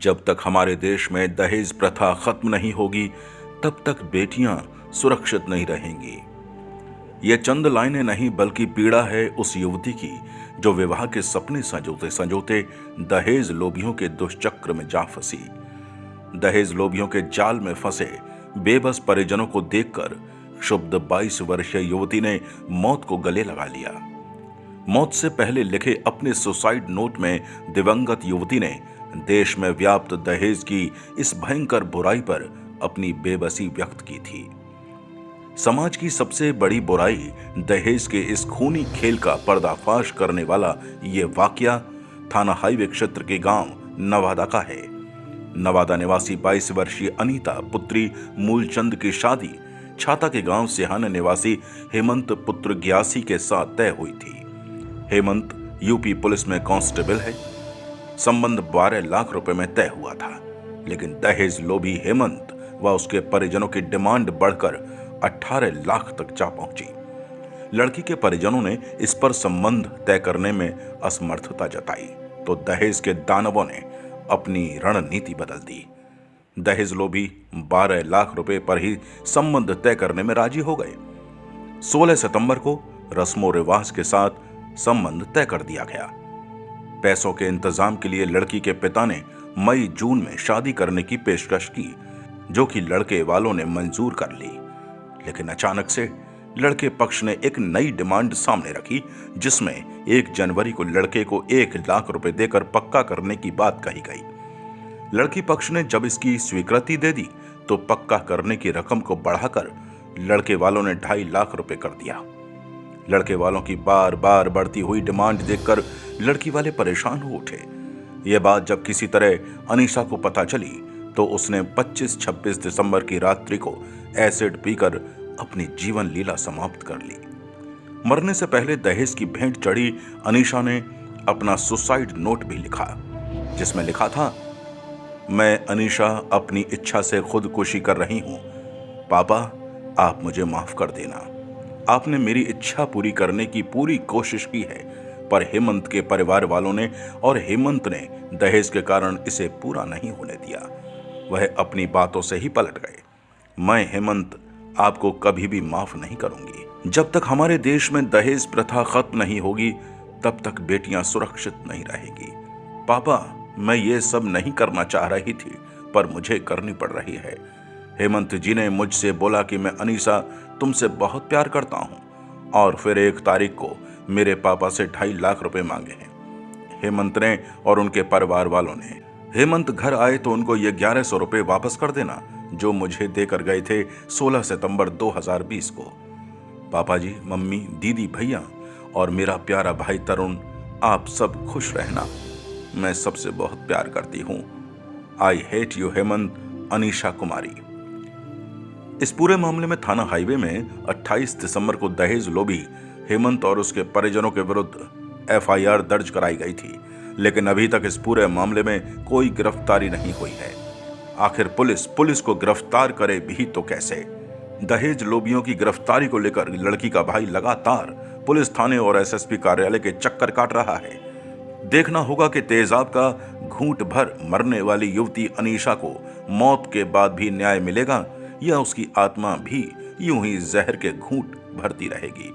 जब तक हमारे देश में दहेज प्रथा खत्म नहीं होगी तब तक बेटियां सुरक्षित नहीं रहेंगी। ये चंद लाइनें नहीं बल्कि पीड़ा है उस युवती की जो विवाह के सपने संजोते संजोते दहेज लोभियों के दुष्चक्र में जा फंसी। दहेज लोभियों के जाल में फंसे बेबस परिजनों को देखकर क्षुब्ध 22 वर्षीय युवती ने मौत को गले लगा लिया। मौत से पहले लिखे अपने सुसाइड नोट में दिवंगत युवती ने देश में व्याप्त दहेज की इस भयंकर बुराई पर अपनी बेबसी व्यक्त की थी। समाज की सबसे बड़ी बुराई दहेज के इस खूनी खेल का पर्दाफाश करने वाला ये वाकया थाना हाईवे क्षेत्र के गांव नवादा का है। नवादा निवासी 22 वर्षीय अनीता पुत्री मूलचंद की शादी छाता के गांव सिहाना निवासी हेमंत पुत्र ग्यासी के साथ तय हुई थी। हेमंत यूपी पुलिस में कांस्टेबल है। संबंध 12 लाख रुपए में तय हुआ था, लेकिन दहेज लोभी हेमंत व उसके परिजनों की डिमांड बढ़कर 18 लाख तक जा पहुंची। लड़की के परिजनों ने इस पर संबंध तय करने में असमर्थता जताई तो दहेज के दानवों ने अपनी रणनीति बदल दी। दहेज लोभी 12 लाख रुपए पर ही संबंध तय करने में राजी हो गए। 16 सितंबर को रस्मों रिवाज के साथ संबंध तय कर दिया गया। पैसों के इंतजाम के लिए लड़की के पिता ने मई जून में शादी करने की पेशकश की, जो कि लड़के वालों ने मंजूर कर ली। लेकिन अचानक से लड़के पक्ष ने एक नई डिमांड सामने रखी, जिसमें 1 जनवरी को लड़के को 1 लाख रुपए देकर पक्का करने की बात कही गई। लड़की पक्ष ने जब इसकी स्वीकृति दे दी तो पक्का करने की रकम को बढ़ाकर लड़के वालों ने 2.5 लाख रुपए कर दिया। लड़के वालों की बार बार बढ़ती हुई डिमांड देखकर लड़की वाले परेशान हो उठे। यह बात जब किसी तरह अनीशा को पता चली तो उसने 25-26 दिसंबर की रात्रि को एसिड पीकर अपनी जीवन लीला समाप्त कर ली। मरने से पहले दहेज की भेंट चढ़ी अनीशा ने अपना सुसाइड नोट भी लिखा, जिसमें लिखा था, मैं अनीशा अपनी इच्छा से खुदकुशी कर रही हूं। पापा, आप मुझे माफ कर देना। आपने मेरी इच्छा पूरी करने की पूरी कोशिश की है, पर हेमंत के परिवार वालों ने और हेमंत ने दहेज के कारण इसे पूरा नहीं होने दिया। वह अपनी बातों से ही पलट गए। मैं हेमंत आपको कभी भी माफ नहीं करूंगी। जब तक हमारे देश में दहेज प्रथा खत्म नहीं होगी तब तक बेटियां सुरक्षित नहीं रहेगी। पापा, मैं ये सब नहीं करना चाह रही थी, पर मुझे करनी पड़ रही है। हेमंत जी ने मुझसे बोला कि मैं अनीशा तुमसे बहुत प्यार करता हूं, और फिर 1 तारीख को मेरे पापा से 2.5 लाख रुपए मांगे हैं। हेमंत ने और उनके परिवार वालों ने। हेमंत घर आए तो उनको ये 1100 रुपए वापस कर देना जो मुझे देकर गए थे 16 सितंबर 2020 को। पापा जी, मम्मी, दीदी, भैया और मेरा प्यारा भाई तरुण, आप सब खुश रहना। मैं सबसे बहुत प्यार करती हूं। I hate you Hemant. Anisha Kumari. इस पूरे मामले में थाना हाईवे में 28 दिसंबर को दहेज लोभी हेमंत और उसके परिजनों के विरुद्ध एफआईआर दर्ज कराई गई थी, लेकिन अभी तक इस पूरे मामले में कोई गिरफ्तारी नहीं हुई है। आखिर पुलिस को गिरफ्तार करे भी तो कैसे? दहेज लोभियों की गिरफ्तारी को लेकर लड़की का भाई लगातार पुलिस थाने और एसएसपी कार्यालय के चक्कर काट रहा है। देखना होगा कि तेजाब का घूंट भर मरने वाली युवती अनीशा को मौत के बाद भी न्याय मिलेगा या उसकी आत्मा भी यूं ही जहर के घूंट भरती रहेगी।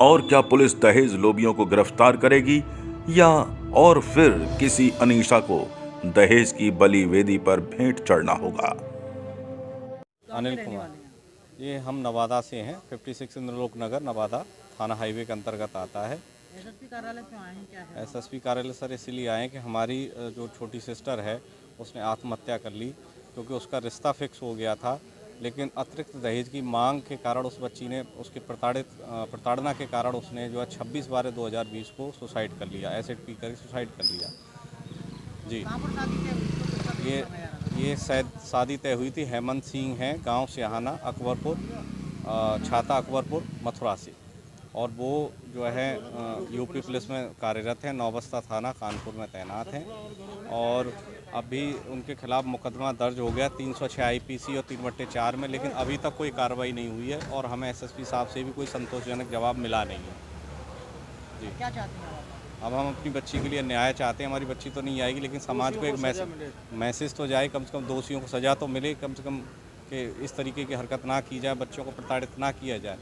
और क्या पुलिस दहेज लोभियों को गिरफ्तार करेगी या और फिर किसी अनीशा को दहेज की बलि वेदी पर भेंट चढ़ना होगा? अनिल कुमार, ये हम नवादा से हैं। 56 इंद्रलोक नगर नवादा थाना हाईवे के अंतर्गत आता है। एसएसपी कार्यालय क्यों आए हैं, क्या है? एसएसपी कार्यालय सर इसलिए आए कि हमारी जो छोटी सिस्टर है उसने आत्महत्या कर ली, क्योंकि उसका रिश्ता फिक्स हो गया था, लेकिन अतिरिक्त दहेज की मांग के कारण उस बच्ची ने उसके प्रताड़ना के कारण उसने जो है 26/12/2020 को सुसाइड कर लिया, एसिड पी कर सुसाइड कर लिया। जी, कहाँ पर शादी तय हुई? तो किसका ये किस्सा है? ये शादी तय हुई थी हेमंत सिंह हैं, गांव सिहाना अकबरपुर, छाता अकबरपुर, मथुरा से, और वो जो है यूपी पुलिस में कार्यरत हैं, नौबस्ता थाना कानपुर में तैनात हैं, और अभी उनके खिलाफ मुकदमा दर्ज हो गया 306 आईपीसी और 3/4 में, लेकिन अभी तक कोई कार्रवाई नहीं हुई है और हमें एसएसपी साहब से भी कोई संतोषजनक जवाब मिला नहीं है। क्या चाहती हैं आप? अब हम अपनी बच्ची के लिए न्याय चाहते हैं। हमारी बच्ची तो नहीं आएगी, लेकिन समाज को एक मैसेज तो जाए, कम से कम दोषियों को सज़ा तो मिले, कम से कम कि इस तरीके की हरकत ना की जाए, बच्चों को प्रताड़ित ना किया जाए।